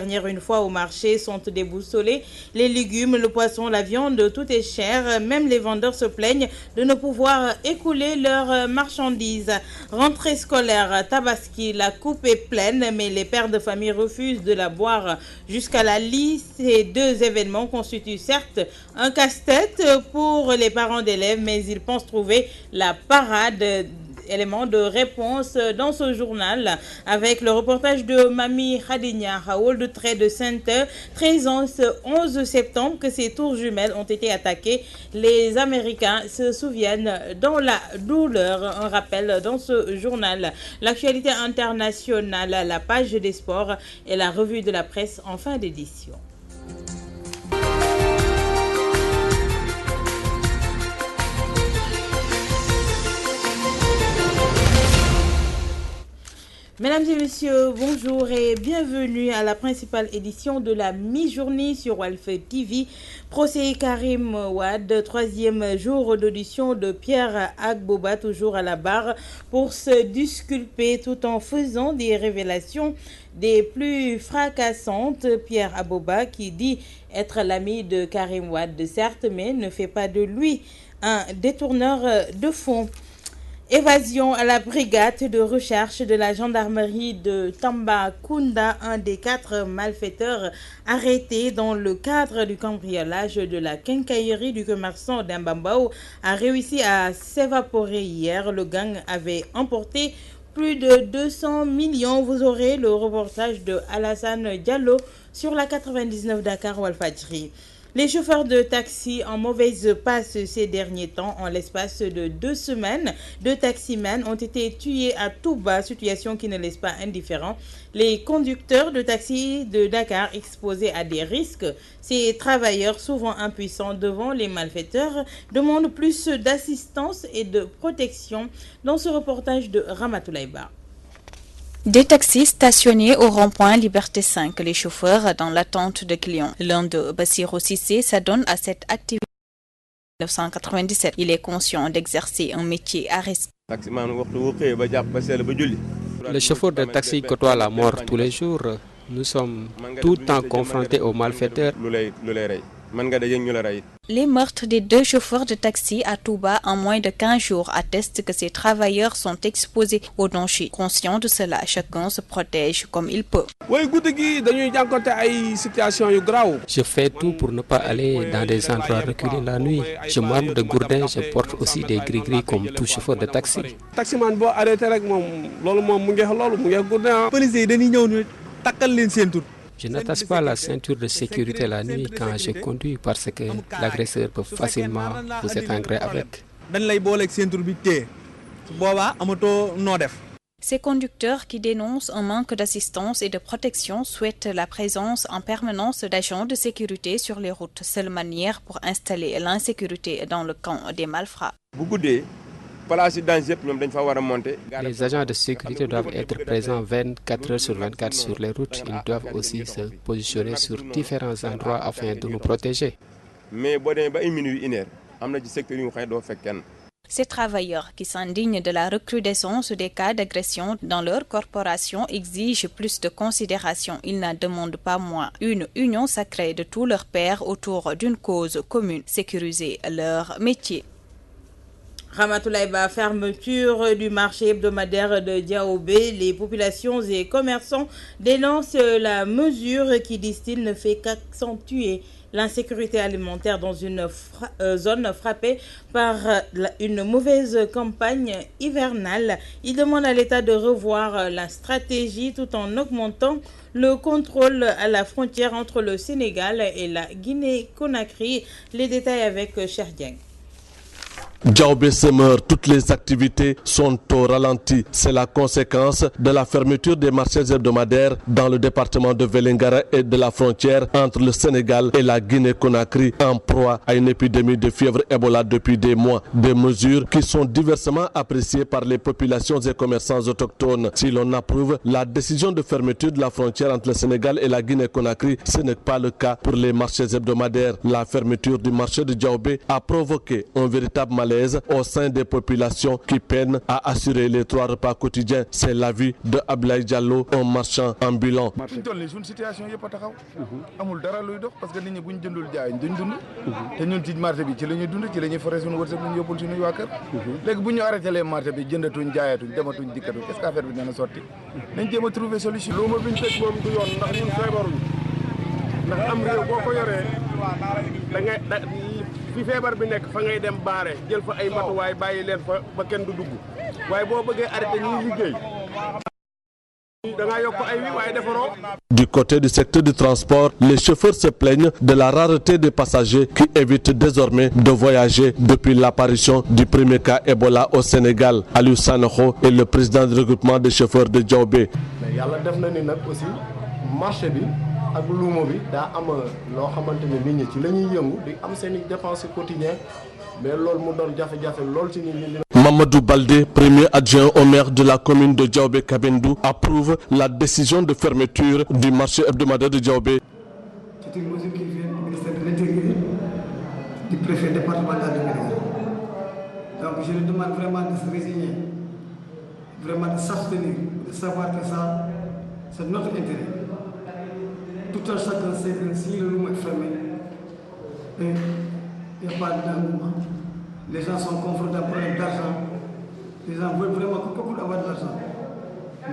Une fois au marché sont déboussolés. Les légumes, le poisson, la viande, tout est cher. Même les vendeurs se plaignent de ne pouvoir écouler leurs marchandises. Rentrée scolaire, Tabaski, la coupe est pleine, mais les pères de famille refusent de la boire jusqu'à la lit. Ces deux événements constituent certes un casse-tête pour les parents d'élèves, mais ils pensent trouver la parade élément de réponse dans ce journal avec le reportage de Mami Khadinia Raoul de Trait de Sainte 13 ans, 11 septembre que ces tours jumelles ont été attaquées. Les Américains se souviennent dans la douleur. Un rappel dans ce journal. L'actualité internationale, la page des sports et la revue de la presse en fin d'édition. Mesdames et messieurs, bonjour et bienvenue à la principale édition de la mi-journée sur Walf TV. Procès Karim Wade, troisième jour d'audition de Pierre Agboba, toujours à la barre, pour se disculper tout en faisant des révélations des plus fracassantes. Pierre Agboba qui dit être l'ami de Karim Wade, certes, mais ne fait pas de lui un détourneur de fonds. Évasion à la brigade de recherche de la gendarmerie de Tambacounda, un des 4 malfaiteurs arrêtés dans le cadre du cambriolage de la quincaillerie du commerçant d'Mbambao a réussi à s'évaporer hier. Le gang avait emporté plus de 200 millions. Vous aurez le reportage de Alassane Diallo sur la 99 Dakar Walfadjri. Les chauffeurs de taxi en mauvaise passe ces derniers temps. En l'espace de 2 semaines, 2 taximans ont été tués à Touba, situation qui ne laisse pas indifférent les conducteurs de taxi de Dakar exposés à des risques. Ces travailleurs, souvent impuissants devant les malfaiteurs, demandent plus d'assistance et de protection dans ce reportage de Ramatoulaïba. Des taxis stationnés au rond-point Liberté 5, les chauffeurs dans l'attente de clients. L'un de Bassirou Cissé s'adonne à cette activité en 1997. Il est conscient d'exercer un métier à risque. Les chauffeurs de taxi côtoient la mort tous les jours. Nous sommes tout le temps confrontés aux malfaiteurs. Les meurtres des 2 chauffeurs de taxi à Touba en moins de 15 jours attestent que ces travailleurs sont exposés aux dangers. Conscient de cela, chacun se protège comme il peut. Je fais tout pour ne pas aller dans des endroits reculés la nuit. Je m'arme de gourdins, je porte aussi des gris-gris comme tout chauffeur de taxi. Je n'attache pas la ceinture de sécurité la nuit quand je conduis parce que l'agresseur peut facilement vous étrangler avec. Ces conducteurs qui dénoncent un manque d'assistance et de protection souhaitent la présence en permanence d'agents de sécurité sur les routes, seule manière pour installer l'insécurité dans le camp des malfrats. Les agents de sécurité doivent être présents 24 heures sur 24 sur les routes. Ils doivent aussi se positionner sur différents endroits afin de nous protéger. Ces travailleurs qui s'indignent de la recrudescence des cas d'agression dans leur corporation exigent plus de considération. Ils n'en demandent pas moins une union sacrée de tous leurs pairs autour d'une cause commune, sécuriser leur métier. Ramatoulaïba, fermeture du marché hebdomadaire de Diaobé. Les populations et commerçants dénoncent la mesure qui, disent-ils, ne fait qu'accentuer l'insécurité alimentaire dans une zone frappée par une mauvaise campagne hivernale. Ils demandent à l'État de revoir la stratégie tout en augmentant le contrôle à la frontière entre le Sénégal et la Guinée-Conakry. Les détails avec Cheikh Dieng. Diaobé se meurt, toutes les activités sont au ralenti. C'est la conséquence de la fermeture des marchés hebdomadaires dans le département de Vélingara et de la frontière entre le Sénégal et la Guinée-Conakry, en proie à une épidémie de fièvre Ebola depuis des mois. Des mesures qui sont diversement appréciées par les populations et commerçants autochtones. Si l'on approuve la décision de fermeture de la frontière entre le Sénégal et la Guinée-Conakry, ce n'est pas le cas pour les marchés hebdomadaires. La fermeture du marché de Diaobé a provoqué un véritable malaise malaise au sein des populations qui peinent à assurer les 3 repas quotidiens. C'est l'avis de Ablaye Diallo, un marchand ambulant. Situation yëpp a taxaw amul dara luy dox parce que nit ñi buñ jëndul jaay duñ dund te ñun ci marché bi ci la ñuy dund ci la ñuy foree suñu wërsëg ñu yóbbul suñu waa kër léegi bu ñu arrêté les marché bi jëndatuñ jaayatuñ dematuñ dikkatuñ est-ce que affaire bi dina sotti nañ jéem a trouver solution. luuma biñ tëj moom du yoon ndax ñun feebaruñ ndax am réew boo ko yoree da ngay fi feebar bi nekk fa ngay dem baare jël fa ay matuwaay bàyyi leen fa ba kenn du dugg waaye boo bëggee arrêté ñuy liggéey. Du côté du secteur du transport, les chauffeurs se plaignent de la rareté des passagers qui évitent désormais de voyager depuis l'apparition du premier cas Ebola au Sénégal. Aliou Sanokho est le président du regroupement des chauffeurs de Diaobé. Yàlla def na ni nag aussi marché bi ak luuma bi daa am loo xamante ne nit ñi ci la ñuy yëngu di am seen i dépenses quotidiennes mais loolu mu doon jafe-jafe lool ci nit ñi. Mamadou Baldé, premier adjoint au maire de la commune de Diaobé-Kabendou, approuve la décision de fermeture du marché hebdomadaire de Diaobé. C'est une mesure qui vient du ministère de l'Intérieur, du préfet départemental de Médina. Donc je lui demande vraiment de se résigner, vraiment de s'abstenir, de savoir que ça, c'est notre intérêt. Tout un chacun sait que si le room est fermé, il n'y a pas d'engouement. Les gens sont confrontés à un problème d'argent. Les gens veulent vraiment beaucoup avoir de l'argent.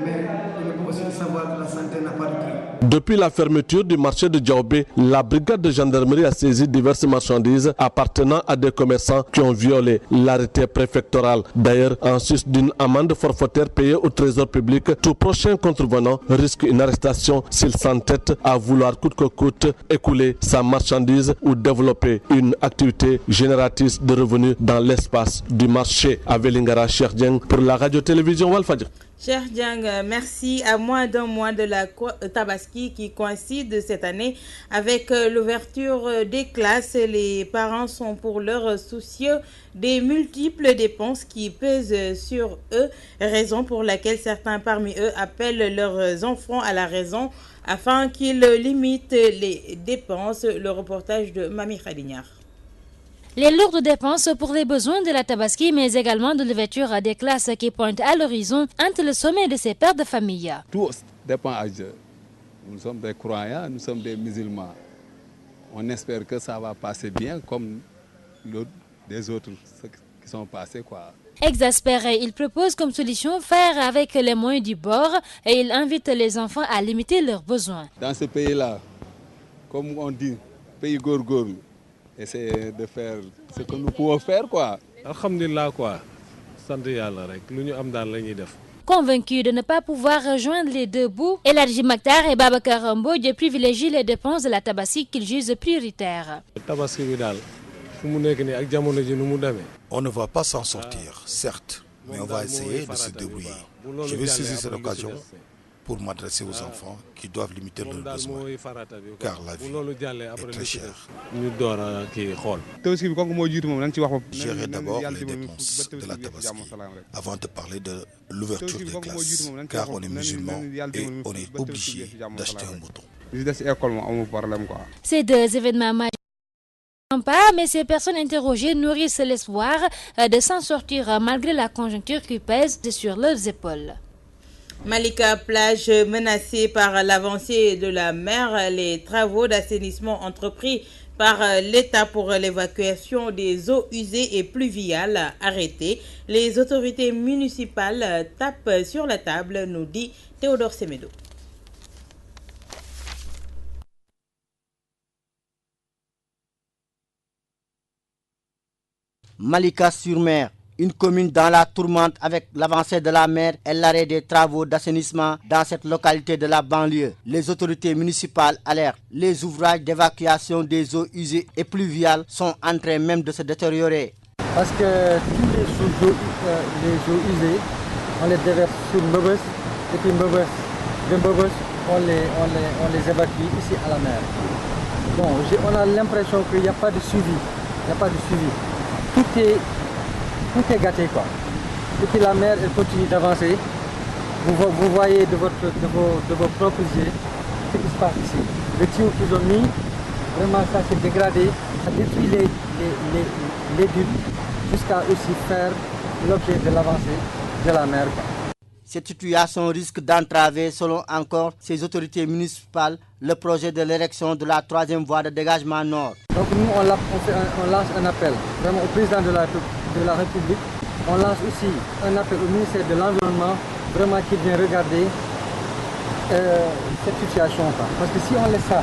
Mais il faut aussi savoir que la santé n'a pas de prix. Depuis la fermeture du marché de Diaobé, la brigade de gendarmerie a saisi diverses marchandises appartenant à des commerçants qui ont violé l'arrêté préfectoral. D'ailleurs, en sus d'une amende forfaitaire payée au trésor public, tout prochain contrevenant risque une arrestation s'il s'entête à vouloir coûte que coûte écouler sa marchandise ou développer une activité génératrice de revenus dans l'espace du marché. À Vélingara, Cheikh Dieng pour la radio-télévision Walfadjri. Cheikh Dieng, merci. À moins d'un mois de la Tabaski qui coïncide cette année avec l'ouverture des classes, les parents sont pour l'heure soucieux des multiples dépenses qui pèsent sur eux, raison pour laquelle certains parmi eux appellent leurs enfants à la raison afin qu'ils limitent les dépenses. Le reportage de Mami Khadignard. Les lourdes dépenses pour les besoins de la Tabaski, mais également de l'ouverture des classes qui pointent à l'horizon entre le sommet de ces pères de famille. Tout dépend à Dieu. Nous sommes des croyants, nous sommes des musulmans. On espère que ça va passer bien comme les autres qui sont passés, quoi. Exaspéré, il propose comme solution faire avec les moyens du bord et il invite les enfants à limiter leurs besoins. Dans ce pays-là, comme on dit, pays gorgorou. Essayer de faire ce que nous pouvons faire, quoi. Alhamdulillah, quoi. Convaincus de ne pas pouvoir rejoindre les deux bouts, Eladji Maktar et Babacar Mbodj privilégient les dépenses de la Tabaski qu'ils jugent prioritaires. On ne va pas s'en sortir, certes, mais on va essayer de se débrouiller. Je vais saisir cette occasion pour m'adresser aux enfants qui doivent limiter leurs besoins, car la vie est très chère. Gérer d'abord les dépenses de la Tabaski avant de parler de l'ouverture des classes, car on est musulman et on est obligé d'acheter un mouton. Ces deux événements majeurs mais ces personnes interrogées nourrissent l'espoir de s'en sortir malgré la conjoncture qui pèse sur leurs épaules. Malika, plage menacée par l'avancée de la mer, les travaux d'assainissement entrepris par l'État pour l'évacuation des eaux usées et pluviales arrêtés. Les autorités municipales tapent sur la table, nous dit Théodore Semedo. Malika-sur-Mer, une commune dans la tourmente avec l'avancée de la mer et l'arrêt des travaux d'assainissement dans cette localité de la banlieue. Les autorités municipales alertent. Les ouvrages d'évacuation des eaux usées et pluviales sont en train même de se détériorer. Parce que tous les eaux usées, on les déverse sur Mbebes et puis de Mbebes, on les évacue ici à la mer. Bon, on a l'impression qu'il n'y a pas de suivi. Il n'y a pas de suivi. Tout est gâté, quoi. Et puis la mer, elle continue d'avancer. Vous voyez de vos propres yeux ce qui se passe ici. Le tuyau qu'ils ont mis, vraiment ça s'est dégradé. Ça détruit les dunes jusqu'à aussi faire l'objet de l'avancée de la mer. Cette situation risque d'entraver, selon encore ces autorités municipales, le projet de l'érection de la troisième voie de dégagement nord. Donc nous, on lance un appel vraiment au président de la République. On lance aussi un appel au ministère de l'Environnement, vraiment qui vient regarder cette situation. Parce que si on laisse ça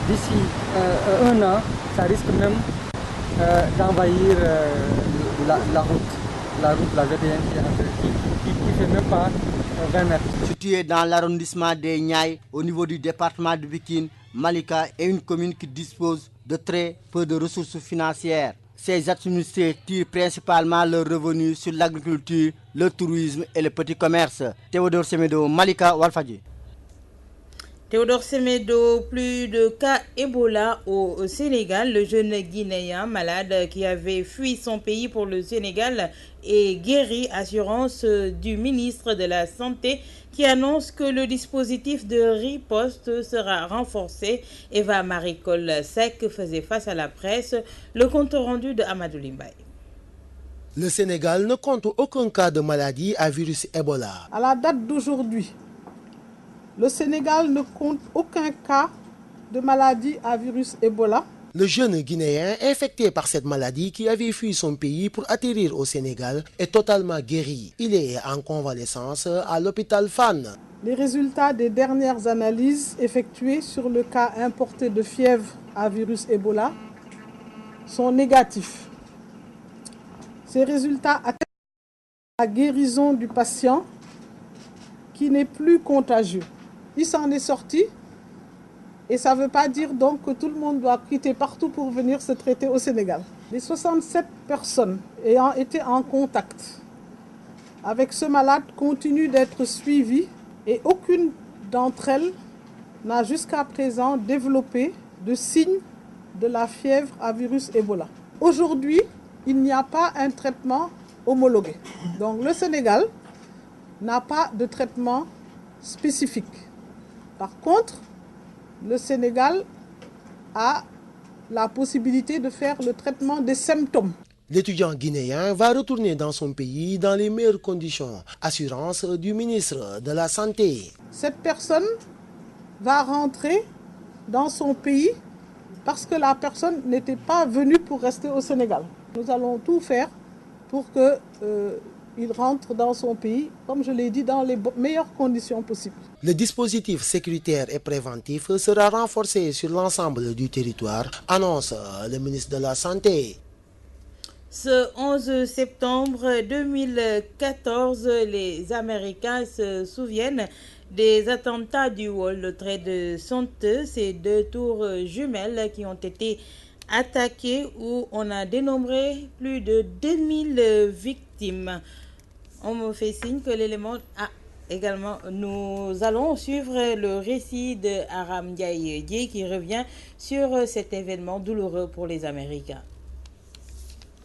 d'ici un an, ça risque même d'envahir la VDN qui ne fait même pas 20 mètres. Situé dans l'arrondissement des Niayes, au niveau du département de Pikine, Malika est une commune qui dispose de très peu de ressources financières. Ses administrés tirent principalement leurs revenus sur l'agriculture, le tourisme et le petit commerce. Théodore Semedo, Malika, Walfadji. Théodore Semedo, plus de cas Ebola au Sénégal. Le jeune Guinéen malade qui avait fui son pays pour le Sénégal est guéri. Assurance du ministre de la Santé qui annonce que le dispositif de riposte sera renforcé. Eva Maricol Sek faisait face à la presse. Le compte rendu de Amadou Limbaye. Le Sénégal ne compte aucun cas de maladie à virus Ebola. À la date d'aujourd'hui, le Sénégal ne compte aucun cas de maladie à virus Ebola. Le jeune Guinéen infecté par cette maladie qui avait fui son pays pour atterrir au Sénégal est totalement guéri. Il est en convalescence à l'hôpital Fann. Les résultats des dernières analyses effectuées sur le cas importé de fièvre à virus Ebola sont négatifs. Ces résultats attestent la guérison du patient qui n'est plus contagieux. Il s'en est sorti et ça ne veut pas dire donc que tout le monde doit quitter partout pour venir se traiter au Sénégal. Les 67 personnes ayant été en contact avec ce malade continuent d'être suivies et aucune d'entre elles n'a jusqu'à présent développé de signes de la fièvre à virus Ebola. Aujourd'hui, il n'y a pas un traitement homologué. Donc le Sénégal n'a pas de traitement spécifique. Par contre, le Sénégal a la possibilité de faire le traitement des symptômes. L'étudiant guinéen va retourner dans son pays dans les meilleures conditions. Assurance du ministre de la Santé. Cette personne va rentrer dans son pays parce que la personne n'était pas venue pour rester au Sénégal. Nous allons tout faire pour qu'il rentre dans son pays, comme je l'ai dit, dans les meilleures conditions possibles. Le dispositif sécuritaire et préventif sera renforcé sur l'ensemble du territoire, annonce le ministre de la Santé. Ce 11 septembre 2014, les Américains se souviennent des attentats du World Trade Center, ces deux tours jumelles qui ont été attaquées où on a dénombré plus de 2000 victimes. On me fait signe que l'élément a également. Nous allons suivre le récit de Aram Ndiaye qui revient sur cet événement douloureux pour les Américains.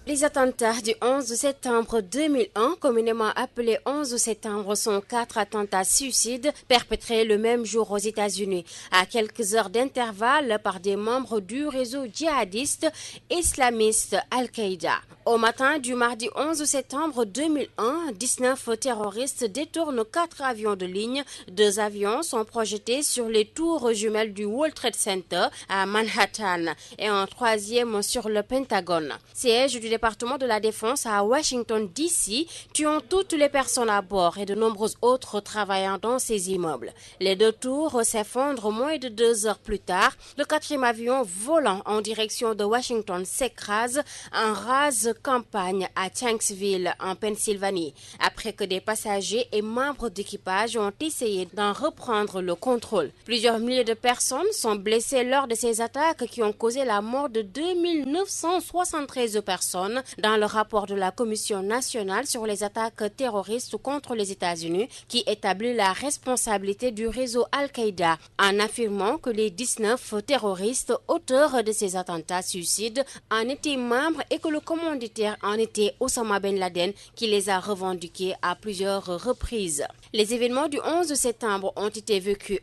Les attentats du 11 septembre 2001, communément appelés 11 septembre, sont 4 attentats suicides perpétrés le même jour aux États-Unis, à quelques heures d'intervalle par des membres du réseau djihadiste islamiste Al-Qaïda. Au matin du mardi 11 septembre 2001, 19 terroristes détournent 4 avions de ligne. 2 avions sont projetés sur les tours jumelles du World Trade Center à Manhattan et un 3e sur le Pentagone. Siège du département de la Défense à Washington, D.C., tuant toutes les personnes à bord et de nombreux autres travaillant dans ces immeubles. Les 2 tours s'effondrent moins de 2 heures plus tard. Le 4e avion volant en direction de Washington s'écrase en rase campagne à Shanksville, en Pennsylvanie, après que des passagers et membres d'équipage ont essayé d'en reprendre le contrôle. Plusieurs milliers de personnes sont blessées lors de ces attaques qui ont causé la mort de 2973 personnes dans le rapport de la Commission nationale sur les attaques terroristes contre les États-Unis qui établit la responsabilité du réseau Al-Qaïda en affirmant que les 19 terroristes auteurs de ces attentats suicides en étaient membres et que le commanditaire en était Osama Ben Laden qui les a revendiqués à plusieurs reprises. Les événements du 11 septembre ont été vécus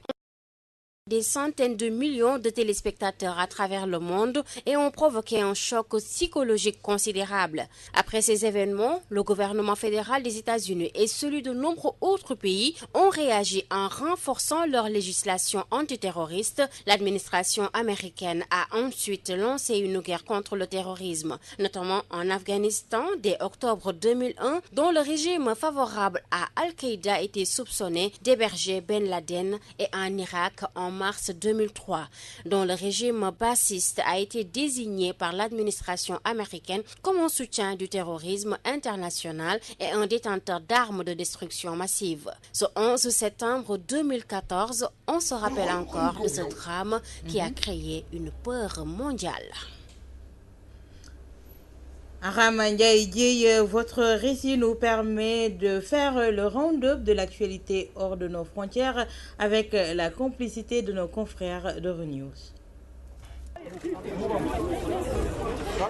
des centaines de millions de téléspectateurs à travers le monde et ont provoqué un choc psychologique considérable. Après ces événements, le gouvernement fédéral des États-Unis et celui de nombreux autres pays ont réagi en renforçant leur législation antiterroriste. L'administration américaine a ensuite lancé une guerre contre le terrorisme, notamment en Afghanistan dès octobre 2001, dont le régime favorable à Al-Qaïda était soupçonné d'héberger Ben Laden, et en Irak en mars 2003, dont le régime bassiste a été désigné par l'administration américaine comme un soutien du terrorisme international et un détenteur d'armes de destruction massive. Ce 11 septembre 2014, on se rappelle encore de ce drame qui a créé une peur mondiale. Aram Ndiaye, votre récit nous permet de faire le round-up de l'actualité hors de nos frontières avec la complicité de nos confrères d'Euronews.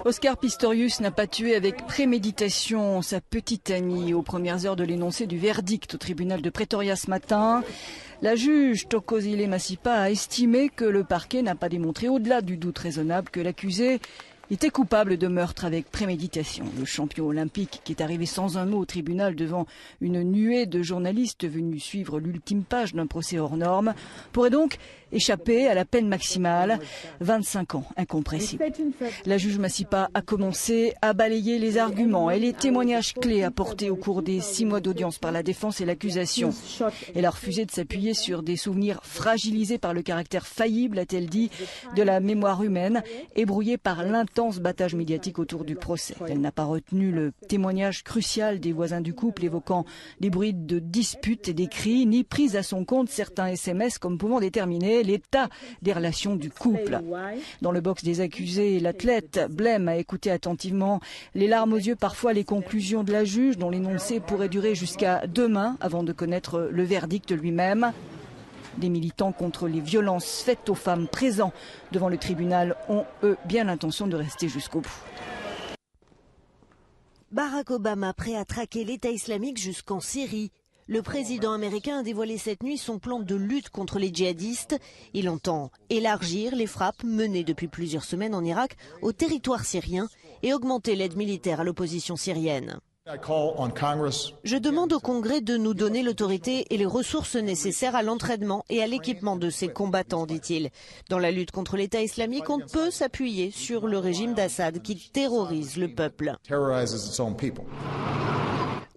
Oscar Pistorius n'a pas tué avec préméditation sa petite amie aux premières heures de l'énoncé du verdict au tribunal de Pretoria ce matin. La juge Thokozile Masipa a estimé que le parquet n'a pas démontré au-delà du doute raisonnable que l'accusé était coupable de meurtre avec préméditation. Le champion olympique, qui est arrivé sans un mot au tribunal devant une nuée de journalistes venus suivre l'ultime page d'un procès hors norme, pourrait donc échapper à la peine maximale, 25 ans incompressible. La juge Masipa a commencé à balayer les arguments et les témoignages clés apportés au cours des 6 mois d'audience par la défense et l'accusation. Elle a refusé de s'appuyer sur des souvenirs fragilisés par le caractère faillible, a-t-elle dit, de la mémoire humaine, ébrouillée par l'intense battage médiatique autour du procès. Elle n'a pas retenu le témoignage crucial des voisins du couple évoquant des bruits de disputes et des cris, ni prise à son compte certains SMS comme pouvant déterminer l'état des relations du couple. Dans le box des accusés, l'athlète Blême a écouté attentivement, les larmes aux yeux, parfois les conclusions de la juge, dont l'énoncé pourrait durer jusqu'à demain avant de connaître le verdict lui-même. Des militants contre les violences faites aux femmes présents devant le tribunal ont, eux, bien l'intention de rester jusqu'au bout. Barack Obama prêt à traquer l'État islamique jusqu'en Syrie. Le président américain a dévoilé cette nuit son plan de lutte contre les djihadistes. Il entend élargir les frappes menées depuis plusieurs semaines en Irak au territoire syrien et augmenter l'aide militaire à l'opposition syrienne. Je demande au Congrès de nous donner l'autorité et les ressources nécessaires à l'entraînement et à l'équipement de ces combattants, dit-il. Dans la lutte contre l'État islamique, on ne peut s'appuyer sur le régime d'Assad qui terrorise le peuple.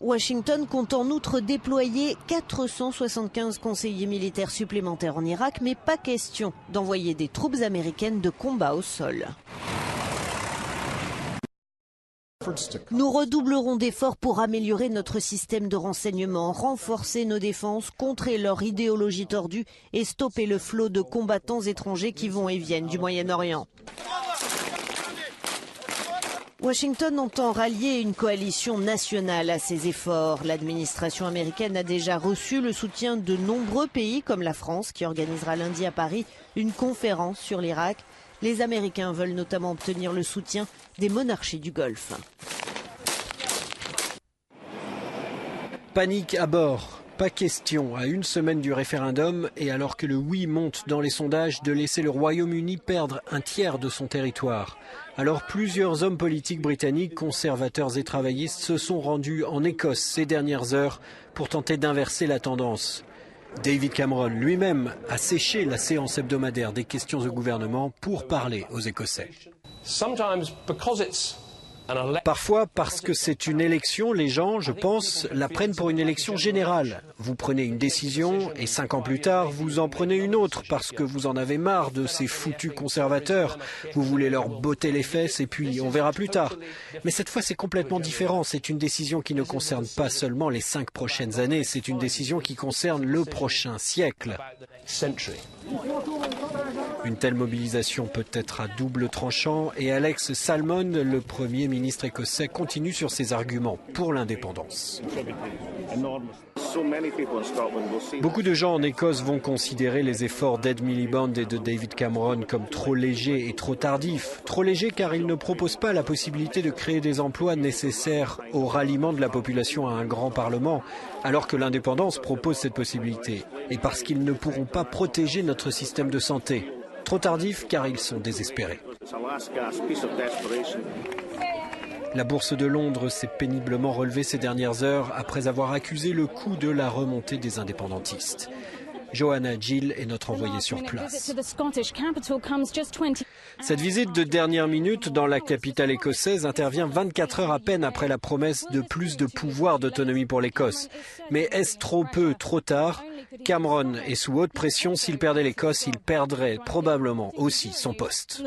Washington compte en outre déployer 475 conseillers militaires supplémentaires en Irak, mais pas question d'envoyer des troupes américaines de combat au sol. Nous redoublerons d'efforts pour améliorer notre système de renseignement, renforcer nos défenses, contrer leur idéologie tordue et stopper le flot de combattants étrangers qui vont et viennent du Moyen-Orient. Washington entend rallier une coalition nationale à ces efforts. L'administration américaine a déjà reçu le soutien de nombreux pays comme la France qui organisera lundi à Paris une conférence sur l'Irak. Les Américains veulent notamment obtenir le soutien des monarchies du Golfe. Panique à bord. Pas question, à une semaine du référendum et alors que le oui monte dans les sondages, de laisser le Royaume-Uni perdre un tiers de son territoire. Alors plusieurs hommes politiques britanniques, conservateurs et travaillistes, se sont rendus en Écosse ces dernières heures pour tenter d'inverser la tendance. David Cameron lui-même a séché la séance hebdomadaire des questions au gouvernement pour parler aux Écossais. Parfois, parce que c'est une élection, les gens, je pense, la prennent pour une élection générale. Vous prenez une décision et 5 ans plus tard, vous en prenez une autre parce que vous en avez marre de ces foutus conservateurs. Vous voulez leur botter les fesses et puis on verra plus tard. Mais cette fois, c'est complètement différent. C'est une décision qui ne concerne pas seulement les 5 prochaines années, c'est une décision qui concerne le prochain siècle. Une telle mobilisation peut être à double tranchant et Alex Salmond, le Premier ministre écossais, continue sur ses arguments pour l'indépendance. Beaucoup de gens en Écosse vont considérer les efforts d'Ed Miliband et de David Cameron comme trop légers et trop tardifs. Trop légers car ils ne proposent pas la possibilité de créer des emplois nécessaires au ralliement de la population à un grand parlement, alors que l'indépendance propose cette possibilité. Et parce qu'ils ne pourront pas protéger notre système de santé. Trop tardifs car ils sont désespérés. La bourse de Londres s'est péniblement relevée ces dernières heures après avoir accusé le coup de la remontée des indépendantistes. Joanna Gill est notre envoyée sur place. Cette visite de dernière minute dans la capitale écossaise intervient 24 heures à peine après la promesse de plus de pouvoir d'autonomie pour l'Écosse. Mais est-ce trop peu, trop tard? Cameron est sous haute pression. S'il perdait l'Écosse, il perdrait probablement aussi son poste.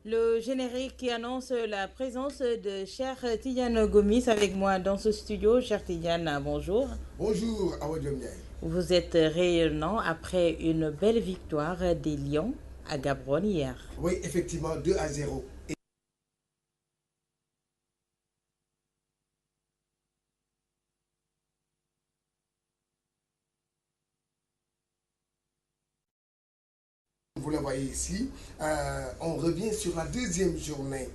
Le générique qui annonce la présence de cher Tidiane Gomis avec moi dans ce studio. Cher Tidiane, bonjour. Bonjour, Awa Diomniaï. Vous êtes rayonnant après une belle victoire des Lions à Gaborone hier. Oui, effectivement, 2-0. Vous le voyez ici, on revient sur la deuxième journée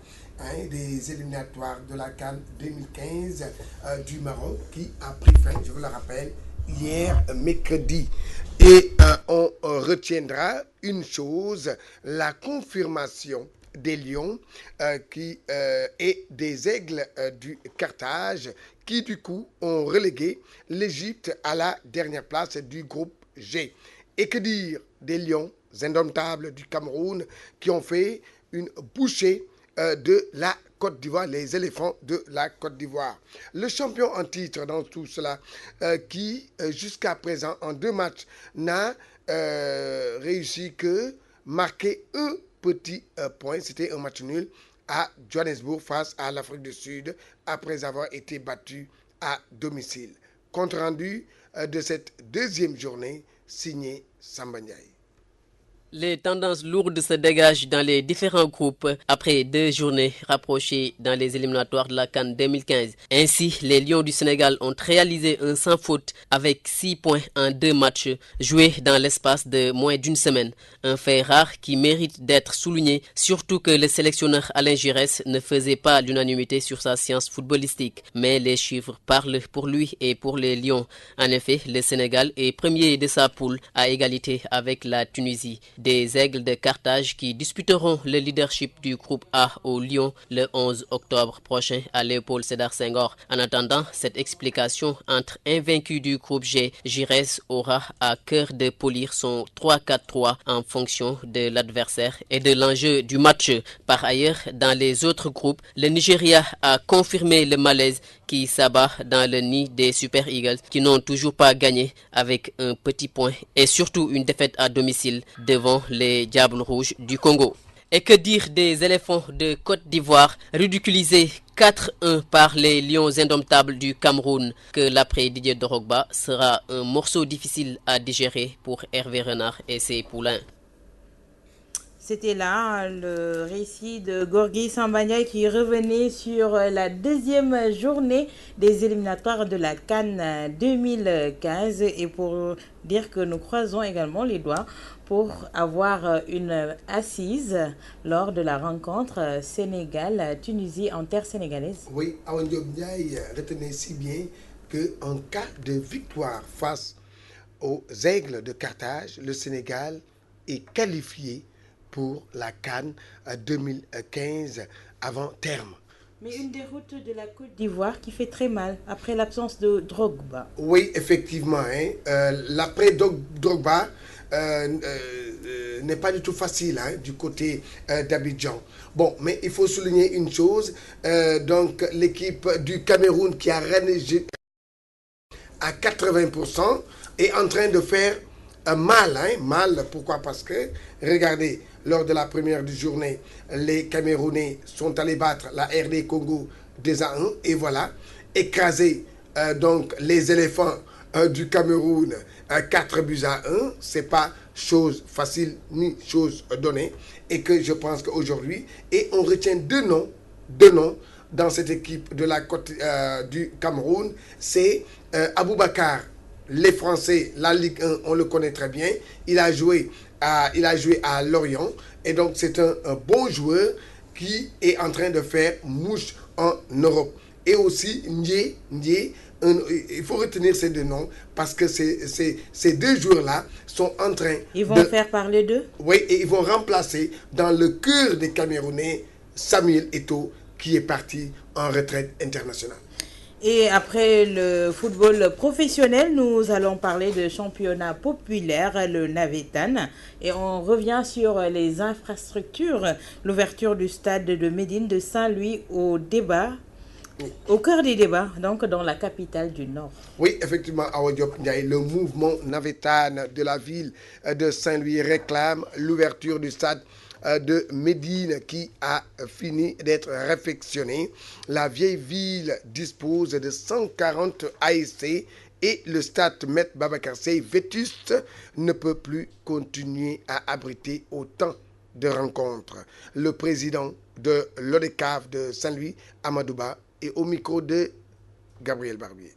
des éliminatoires de la CAN 2015 du Maroc qui a pris fin, je vous le rappelle, hier mercredi. Et on retiendra une chose, la confirmation des Lions et des Aigles du Carthage qui du coup ont relégué l'Égypte à la dernière place du groupe G. Et que dire des Lions indomptables du Cameroun qui ont fait une bouchée de la Côte d'Ivoire, les éléphants de la Côte d'Ivoire. Le champion en titre dans tout cela qui jusqu'à présent en 2 matchs n'a réussi que marquer un petit point, c'était un match nul à Johannesburg face à l'Afrique du Sud après avoir été battu à domicile. Compte rendu de cette deuxième journée signé Samba Ndiaye. Les tendances lourdes se dégagent dans les différents groupes après 2 journées rapprochées dans les éliminatoires de la CAN 2015. Ainsi, les Lions du Sénégal ont réalisé un sans faute avec 6 points en 2 matchs joués dans l'espace de moins d'une semaine. Un fait rare qui mérite d'être souligné, surtout que le sélectionneur Alain Giresse ne faisait pas l'unanimité sur sa science footballistique. Mais les chiffres parlent pour lui et pour les Lions. En effet, le Sénégal est premier de sa poule à égalité avec la Tunisie. Des Aigles de Carthage qui disputeront le leadership du groupe A au Lyon le 11 octobre prochain à Léopold Sédar Senghor. En attendant cette explication entre invaincus du groupe G, Giresse aura à cœur de polir son 3-4-3 en fonction de l'adversaire et de l'enjeu du match. Par ailleurs, dans les autres groupes, le Nigeria a confirmé le malaise qui s'abat dans le nid des Super Eagles qui n'ont toujours pas gagné avec un petit point et surtout une défaite à domicile devant les Diables Rouges du Congo. Et que dire des éléphants de Côte d'Ivoire ridiculisés 4-1 par les Lions indomptables du Cameroun, que l'après Didier Drogba sera un morceau difficile à digérer pour Hervé Renard et ses poulains. C'était là le récit de Gorgui Samba Ndiaye qui revenait sur la deuxième journée des éliminatoires de la CAN 2015 et pour dire que nous croisons également les doigts pour avoir une assise lors de la rencontre Sénégal-Tunisie en terre sénégalaise. Oui, Awa Ndiaye retenait si bien qu'en cas de victoire face aux Aigles de Carthage, le Sénégal est qualifié pour la CAN 2015 avant terme. Mais une déroute de la Côte d'Ivoire qui fait très mal après l'absence de Drogba. Oui, effectivement. L'après Drogba n'est pas du tout facile du côté d'Abidjan. Bon, mais il faut souligner une chose. Donc, l'équipe du Cameroun qui a renégé à 80% est en train de faire mal. Mal, pourquoi? Parce que, regardez, lors de la première journée, les Camerounais sont allés battre la RD Congo 2-1 et voilà, écraser donc les éléphants du Cameroun 4-1. C'est pas chose facile ni chose donnée. Et que je pense qu'aujourd'hui, et on retient deux noms dans cette équipe de la côte du Cameroun, c'est Aboubakar. Les Français, la Ligue 1, on le connaît très bien. Il a joué à Lorient. Et donc, c'est un bon joueur qui est en train de faire mouche en Europe. Et aussi, Ndié, il faut retenir ces deux noms parce que ces deux joueurs-là sont en train de faire parler d'eux. Oui, et ils vont remplacer dans le cœur des Camerounais Samuel Eto'o qui est parti en retraite internationale. Et après le football professionnel, nous allons parler de championnat populaire, le Navétane. Et on revient sur les infrastructures, l'ouverture du stade de Médine de Saint-Louis au cœur des débats, donc dans la capitale du Nord. Oui, effectivement, Awa Diop Ndiaye, le mouvement Navétane de la ville de Saint-Louis réclame l'ouverture du stade de Médine qui a fini d'être réfectionné. La vieille ville dispose de 140 ASC et le stade Me Babacar Seye vétuste ne peut plus continuer à abriter autant de rencontres. Le président de l'ODCAV de Saint-Louis, Amadouba, est au micro de Gabriel Barbier.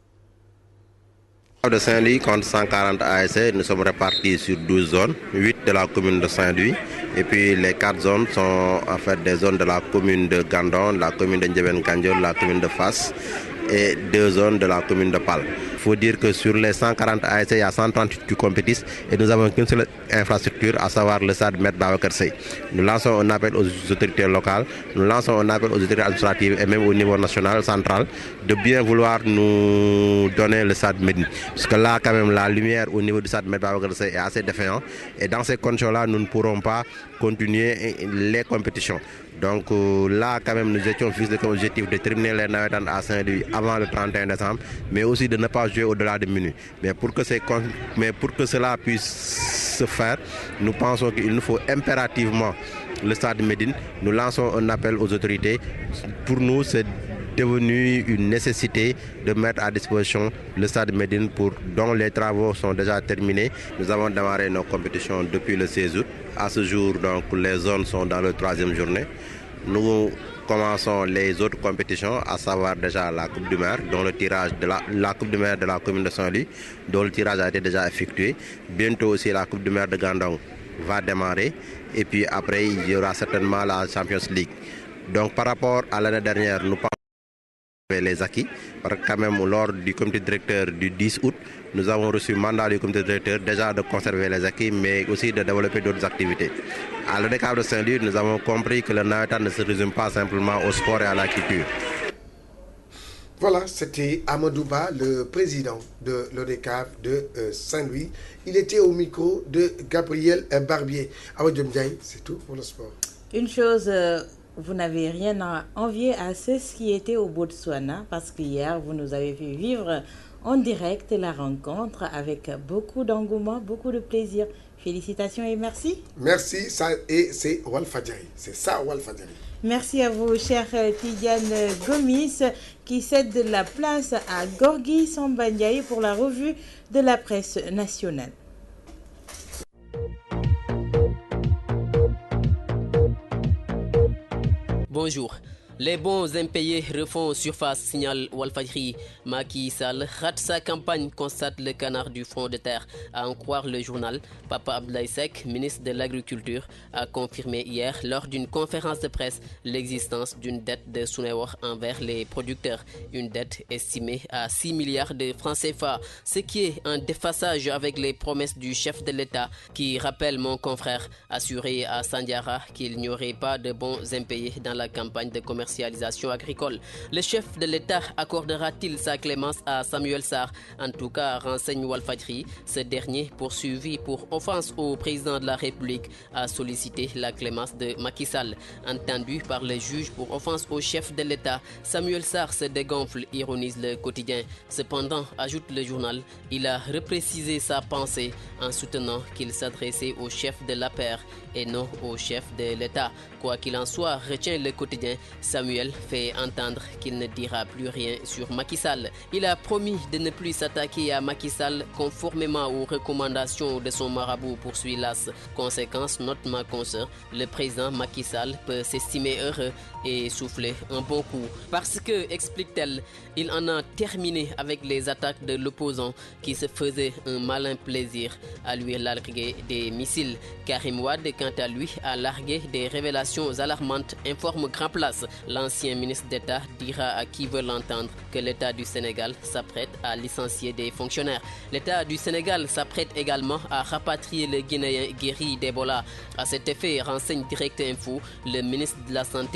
De Saint-Louis compte 140 ASC, nous sommes répartis sur 12 zones, 8 de la commune de Saint-Louis. Et puis les 4 zones sont en fait des zones de la commune de Gandon, la commune de Ndjeben-Kandiol, la commune de Fass et 2 zones de la commune de Pal. Il faut dire que sur les 140 ASC, il y a 138 qui compétissent et nous avons qu'une seule infrastructure, à savoir le stade Me Babacar Seye. Nous lançons un appel aux autorités locales, nous lançons un appel aux autorités administratives et même au niveau national, central, de bien vouloir nous donner le stade Médine. Parce que là, quand même, la lumière au niveau du stade Me Babacar Seye est assez défaillante. Et dans ces conditions-là, nous ne pourrons pas continuer les compétitions. Donc là, quand même, nous étions fixés comme objectif de terminer les Navétanes à Saint-Louis avant le 31 décembre, mais aussi de ne pas jouer au-delà de minuit. Mais pour que cela puisse se faire, nous pensons qu'il nous faut impérativement le stade de Médine. Nous lançons un appel aux autorités. Pour nous, c'est devenu une nécessité de mettre à disposition le stade de Médine dont les travaux sont déjà terminés. Nous avons démarré nos compétitions depuis le 16 août. À ce jour, donc, les zones sont dans leur 3e journée. Nous commençons les autres compétitions, à savoir déjà la Coupe du Maire, dont le tirage de la Coupe du Maire de la commune de Saint-Louis, dont le tirage a été déjà effectué. Bientôt aussi la Coupe du Maire de Gandon va démarrer. Et puis après, il y aura certainement la Champions League. Donc par rapport à l'année dernière, nous pensons les acquis, parce que quand même lors du comité directeur du 10 août, nous avons reçu mandat du comité directeur déjà de conserver les acquis, mais aussi de développer d'autres activités. À l'ODCAV de Saint-Louis, nous avons compris que le Navétane ne se résume pas simplement au sport et à la culture. Voilà, c'était Amadouba, le président de l'ODCAV de Saint-Louis. Il était au micro de Gabriel Barbier. Awadjom Ndiaye, c'est tout pour le sport. Une chose... vous n'avez rien à envier à ceux qui étaient au Botswana parce qu'hier, vous nous avez fait vivre en direct la rencontre avec beaucoup d'engouement, beaucoup de plaisir. Félicitations et merci. Merci, et c'est Walfadjari. C'est ça, Walfadjari. Merci à vous, cher Tidiane Gomis, qui cède la place à Gorgui Samba Ndiaye pour la revue de la presse nationale. Bonjour. Les bons impayés refont surface, signale Walfadjri. Macky Sall rate sa campagne, constate le canard du front de terre. À en croire le journal, Papa Abdoulaye Seck, ministre de l'Agriculture, a confirmé hier lors d'une conférence de presse l'existence d'une dette de Sunewor envers les producteurs. Une dette estimée à 6 milliards de francs CFA, ce qui est un déphasage avec les promesses du chef de l'État qui rappelle mon confrère assuré à Sandiara qu'il n'y aurait pas de bons impayés dans la campagne de commercialisation agricole. Le chef de l'État accordera-t-il sa clémence à Samuel Sarr? En tout cas, renseigne Walfadjri, ce dernier, poursuivi pour offense au président de la République, a sollicité la clémence de Macky Sall. Entendu par le juge pour offense au chef de l'État, Samuel Sarr se dégonfle, ironise le quotidien. Cependant, ajoute le journal, il a reprécisé sa pensée en soutenant qu'il s'adressait au chef de l'APR et non au chef de l'État. Quoi qu'il en soit, retient le quotidien, Samuel fait entendre qu'il ne dira plus rien sur Macky Sall. Il a promis de ne plus s'attaquer à Macky Sall conformément aux recommandations de son marabout, poursuit l'AS. Conséquence, note ma consoeur, le président Macky Sall peut s'estimer heureux et souffler un bon coup. Parce que, explique-t-elle, il en a terminé avec les attaques de l'opposant qui se faisait un malin plaisir à lui larguer des missiles. Karim Wade, quant à lui, a largué des révélations alarmantes, informe Grand Place. L'ancien ministre d'État dira à qui veut l'entendre que l'État du Sénégal s'apprête à licencier des fonctionnaires. L'État du Sénégal s'apprête également à rapatrier les Guinéens guéris d'Ebola. À cet effet, renseigne Direct Info, le ministre de la Santé